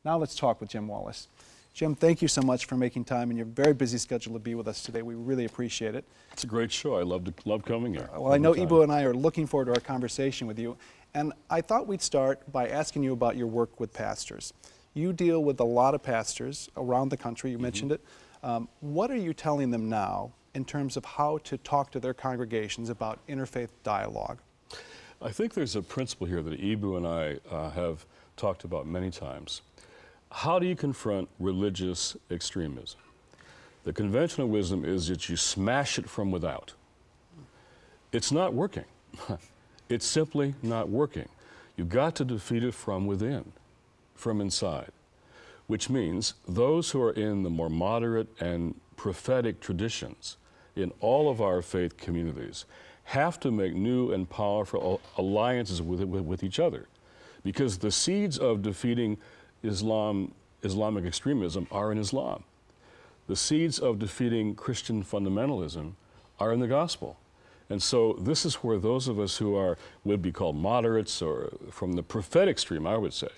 Now let's talk with Jim Wallis. Jim, thank you so much for making time in your very busy schedule to be with us today. We really appreciate it. It's a great show. I love coming here. Well, I know Eboo and I are looking forward to our conversation with you. And I thought we'd start by asking you about your work with pastors. You deal with a lot of pastors around the country. You mentioned it. What are you telling them now in terms of how to talk to their congregations about interfaith dialogue? I think there's a principle here that Eboo and I have talked about many times. How do you confront religious extremism? The conventional wisdom is that you smash it from without. It's not working. It's simply not working. You've got to defeat it from within, from inside, which means those who are in the more moderate and prophetic traditions in all of our faith communities have to make new and powerful alliances with each other, because the seeds of defeating Islamic extremism are in Islam. The seeds of defeating Christian fundamentalism are in the gospel. And so this is where those of us who would be called moderates, or from the prophetic stream, I would say,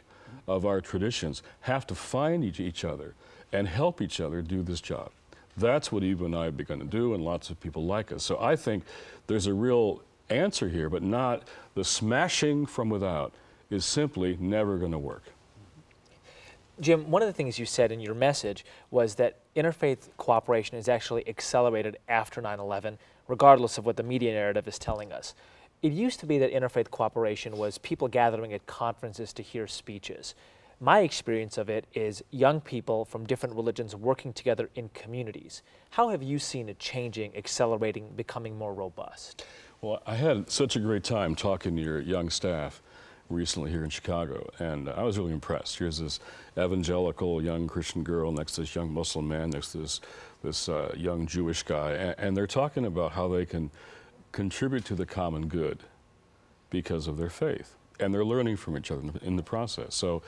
of our traditions, have to find each other and help each other do this job. That's what Eboo and I have begun to do, and lots of people like us. So I think there's a real answer here, but not the smashing from without is simply never going to work. Jim, one of the things you said in your message was that interfaith cooperation is actually accelerated after 9/11, regardless of what the media narrative is telling us. It used to be that interfaith cooperation was people gathering at conferences to hear speeches. My experience of it is young people from different religions working together in communities. How have you seen it changing, accelerating, becoming more robust? Well, I had such a great time talking to your young staff recently here in Chicago, and I was really impressed. Here's this evangelical young Christian girl next to this young Muslim man, next to this young Jewish guy, and they're talking about how they can contribute to the common good because of their faith, and they're learning from each other in the process. So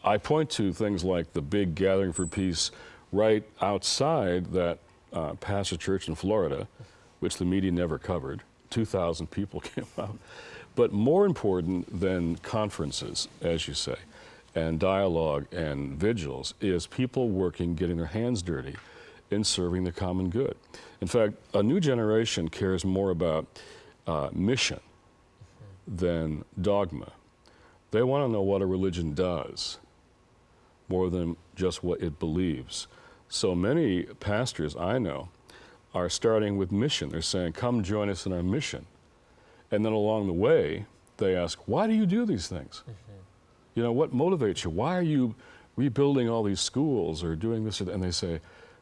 I point to things like the big Gathering for Peace right outside that pastor church in Florida, which the media never covered. 2,000 people came out. But more important than conferences, as you say, and dialogue and vigils, is people working, getting their hands dirty in serving the common good. In fact, a new generation cares more about mission than dogma. They want to know what a religion does more than just what it believes. So many pastors I know are starting with mission. They're saying, come join us in our mission. And then along the way, they ask, why do you do these things? You know, what motivates you? Why are you rebuilding all these schools or doing this or that? And they say,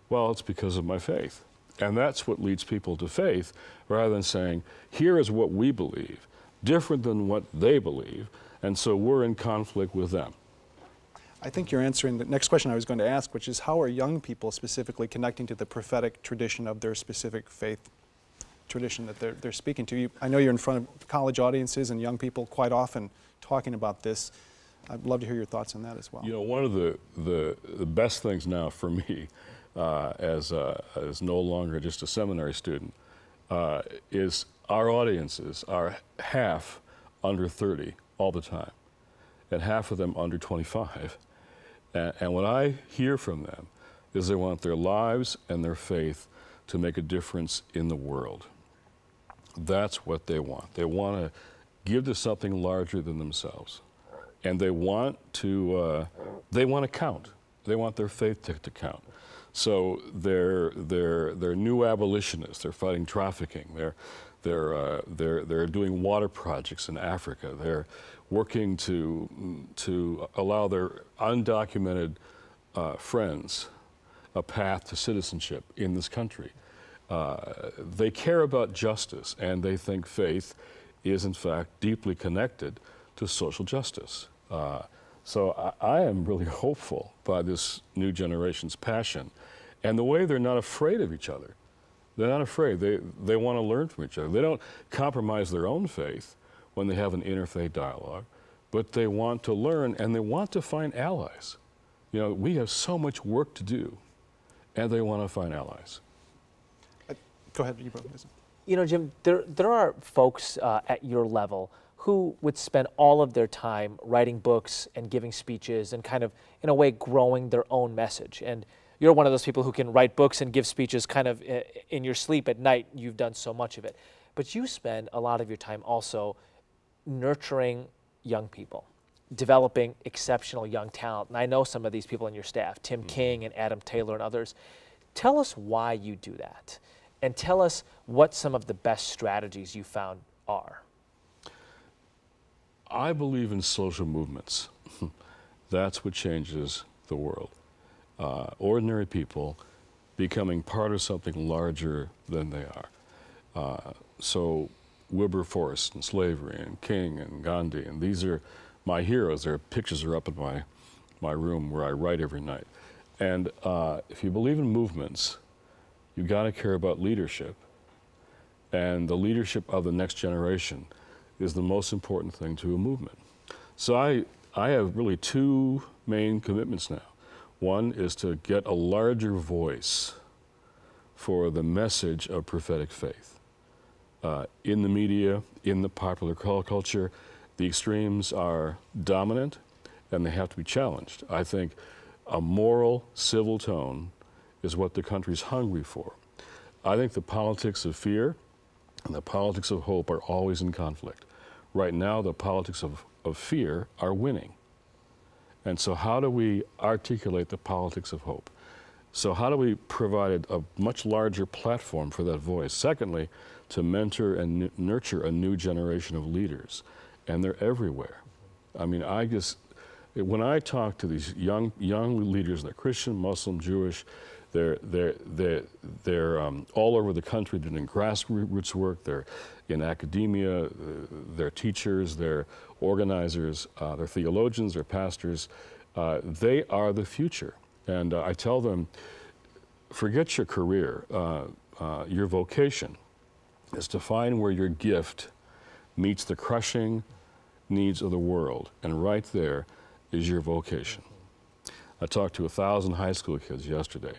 well, it's because of my faith. And that's what leads people to faith, rather than saying, here is what we believe, different than what they believe, and so we're in conflict with them. I think you're answering the next question I was going to ask, which is how are young people specifically connecting to the prophetic tradition of their specific faith tradition that they're speaking to? I know you're in front of college audiences and young people quite often talking about this. I'd love to hear your thoughts on that as well. You know, one of the best things now for me as no longer just a seminary student is our audiences are half under 30 all the time, and half of them under 25. And what I hear from them is they want their lives and their faith to make a difference in the world. That's what they want. They want to give to something larger than themselves. And they want to count. They want their faith to count. So they're new abolitionists. They're fighting trafficking. They're doing water projects in Africa. They're working to allow their undocumented friends a path to citizenship in this country. They care about justice, and they think faith is in fact deeply connected to social justice. So I am really hopeful by this new generation's passion and the way they're not afraid of each other. They're not afraid. They want to learn from each other. They don't compromise their own faith when they have an interfaith dialogue, but they want to learn and they want to find allies. You know, we have so much work to do, and they want to find allies. Go ahead, Eboo. You know, Jim, there are folks at your level who would spend all of their time writing books and giving speeches and kind of, in a way, growing their own message. And you're one of those people who can write books and give speeches kind of in your sleep at night. You've done so much of it. But you spend a lot of your time also nurturing young people, developing exceptional young talent. And I know some of these people on your staff, Tim King and Adam Taylor and others. Tell us why you do that, and tell us what some of the best strategies you found are. I believe in social movements. That's what changes the world. Ordinary people becoming part of something larger than they are. So Wilberforce and slavery and King and Gandhi, and these are my heroes. Their pictures are up in my room where I write every night. And if you believe in movements, you've got to care about leadership. And the leadership of the next generation is the most important thing to a movement. So I have really two main commitments now. One is to get a larger voice for the message of prophetic faith. In the media, in the popular culture, the extremes are dominant and they have to be challenged. I think a moral, civil tone is what the country's hungry for. I think the politics of fear and the politics of hope are always in conflict. Right now, the politics of fear are winning. And so how do we articulate the politics of hope? So how do we provide a much larger platform for that voice? Secondly, to mentor and nurture a new generation of leaders. And they're everywhere. I mean, when I talk to these young leaders, they're Christian, Muslim, Jewish, they're all over the country doing grassroots work. They're in academia, they're teachers, they're organizers, they're theologians, they're pastors. They are the future. And I tell them, forget your career. Your vocation is to find where your gift meets the crushing needs of the world. And right there is your vocation. I talked to 1,000 high school kids yesterday,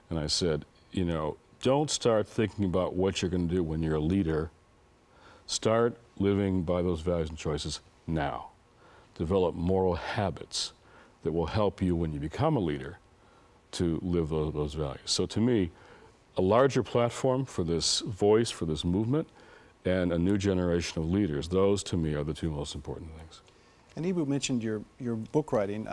and I said, you know, don't start thinking about what you're going to do when you're a leader. Start living by those values and choices now. Develop moral habits that will help you when you become a leader to live those values. So to me, a larger platform for this voice, for this movement, and a new generation of leaders, those to me are the two most important things. And Eboo mentioned your book writing.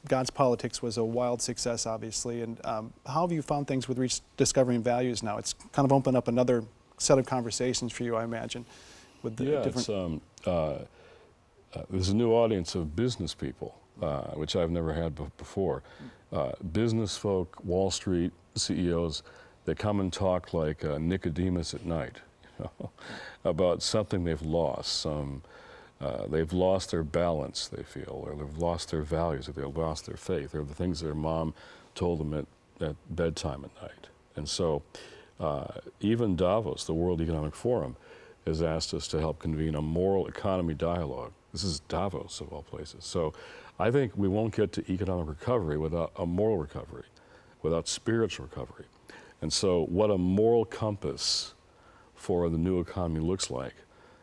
God's Politics was a wild success, obviously. And how have you found things with rediscovering values now? It's kind of opened up another set of conversations for you, I imagine, with the different... there's a new audience of business people, which I've never had before. Business folk, Wall Street CEOs, they come and talk like Nicodemus at night, you know, about something they've lost. They've lost their balance, they feel, or they've lost their values, or they've lost their faith, or the things their mom told them at bedtime at night. And so even Davos, the World Economic Forum, has asked us to help convene a moral economy dialogue. This is Davos, of all places. So I think we won't get to economic recovery without a moral recovery, without spiritual recovery. And so what a moral compass for the new economy looks like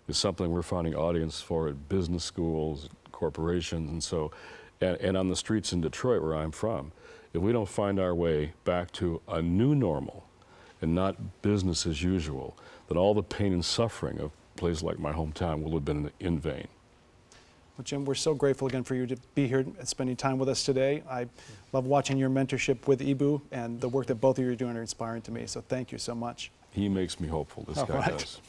is something we're finding audience for at business schools, corporations, and so, and on the streets in Detroit, where I'm from. If we don't find our way back to a new normal and not business as usual, then all the pain and suffering of places like my hometown will have been in vain. Well, Jim, we're so grateful again for you to be here and spending time with us today. I love watching your mentorship with Eboo, and the work that both of you are doing are inspiring to me, so thank you so much. He makes me hopeful, this guy does.